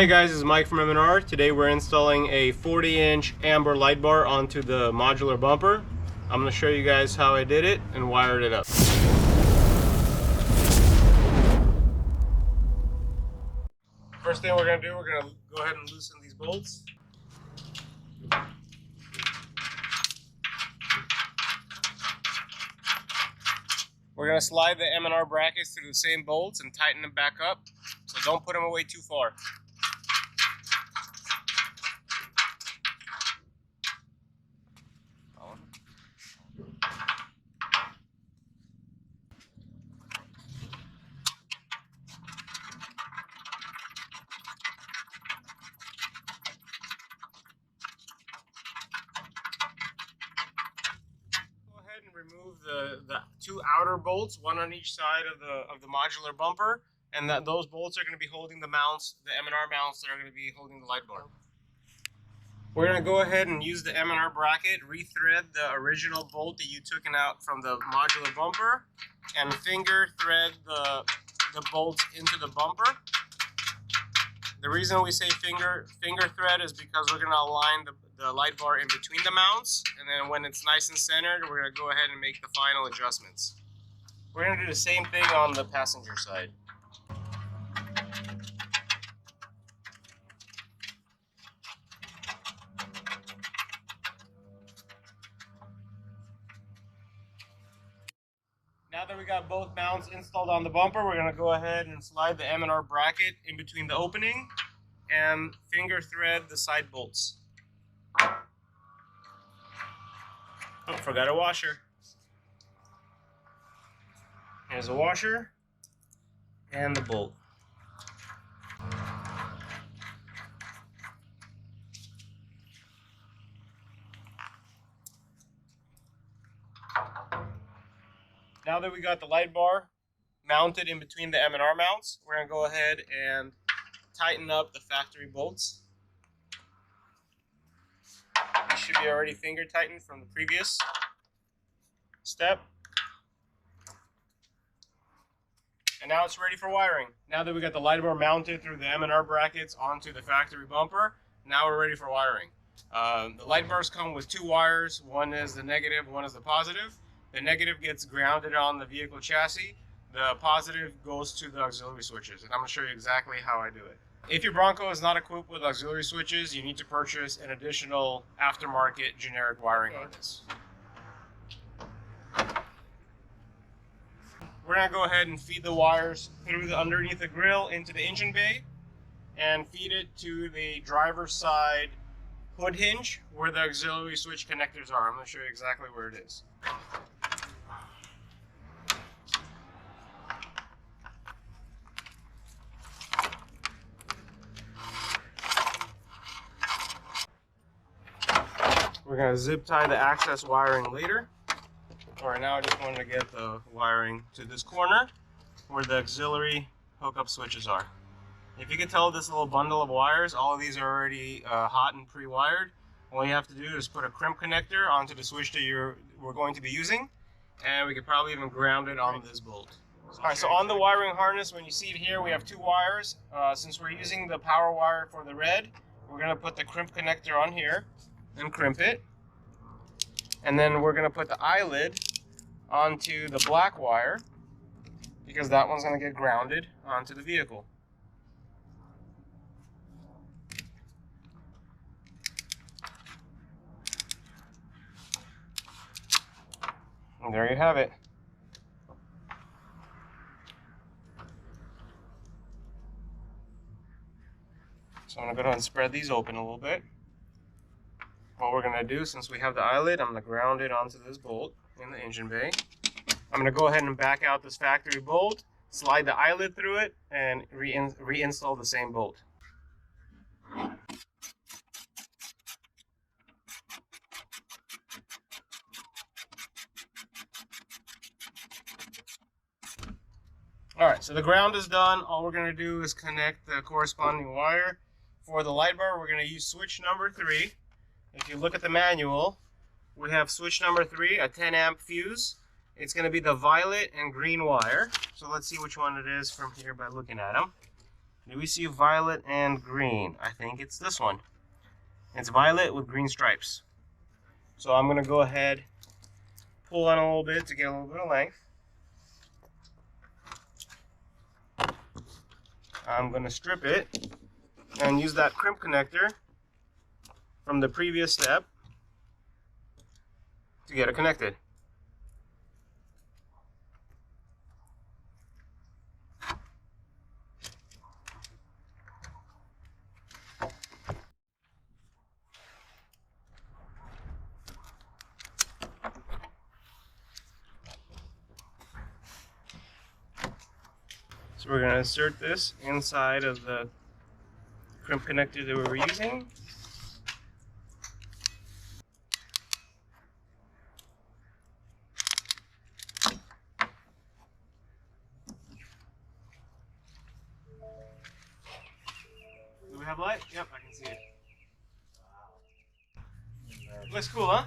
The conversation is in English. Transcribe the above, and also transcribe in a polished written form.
Hey guys, this is Mike from M&R. Today we're installing a 40-inch amber light bar onto the modular bumper. I'm going to show you guys how I did it and wired it up. First thing we're going to do, we're going to go ahead and loosen these bolts. We're going to slide the M&R brackets through the same bolts and tighten them back up, so don't put them away too far. Remove the two outer bolts, one on each side of the modular bumper, and those bolts are going to be holding the mounts, the M&R mounts that are going to be holding the light bar. We're going to go ahead and use the M&R bracket, rethread the original bolt that you took out from the modular bumper, and finger thread the bolts into the bumper. The reason we say finger thread is because we're going to align the light bar in between the mounts, and then when it's nice and centered, we're going to go ahead and make the final adjustments. We're going to do the same thing on the passenger side. Now that we got both mounts installed on the bumper, we're going to go ahead and slide the M&R bracket in between the opening and finger thread the side bolts. Oh, forgot a washer. Here's a washer and the bolt. Now that we got the light bar mounted in between the M&R mounts, we're going to go ahead and tighten up the factory bolts. These should be already finger tightened from the previous step. And now it's ready for wiring. Now that we got the light bar mounted through the M&R brackets onto the factory bumper, now we're ready for wiring. The light bars come with two wires. One is the negative, one is the positive. The negative gets grounded on the vehicle chassis. The positive goes to the auxiliary switches, and I'm going to show you exactly how I do it. If your Bronco is not equipped with auxiliary switches, you need to purchase an additional aftermarket generic wiring harness. We're going to go ahead and feed the wires through underneath the grill into the engine bay and feed it to the driver's side hood hinge where the auxiliary switch connectors are. I'm going to show you exactly where it is. We're going to zip tie the access wiring later. For right now, I just wanted to get the wiring to this corner where the auxiliary hookup switches are. If you can tell this little bundle of wires, all of these are already hot and pre-wired. All you have to do is put a crimp connector onto the switch that we're going to be using, and we could probably even ground it on this bolt. Alright, so on the wiring harness, when you see it here, we have two wires. Since we're using the power wire for the red, we're going to put the crimp connector on here and crimp it. And then we're going to put the eyelid onto the black wire because that one's going to get grounded onto the vehicle. And there you have it. So I'm going to go ahead and spread these open a little bit. What we're going to do, since we have the eyelid, I'm going to ground it onto this bolt in the engine bay. I'm going to go ahead and back out this factory bolt, slide the eyelid through it, and reinstall the same bolt. Alright, so the ground is done. All we're going to do is connect the corresponding wire. For the light bar, we're going to use switch number 3. If you look at the manual, we have switch number 3, a 10 amp fuse. It's going to be the violet and green wire. So let's see which one it is from here by looking at them. Do we see violet and green? I think it's this one. It's violet with green stripes. So I'm going to go ahead, pull on a little bit to get a little bit of length. I'm going to strip it and use that crimp connector from the previous step to get it connected. So we're going to insert this inside of the crimp connector that we were using. Do we have light? Yep, I can see it. Looks cool, huh?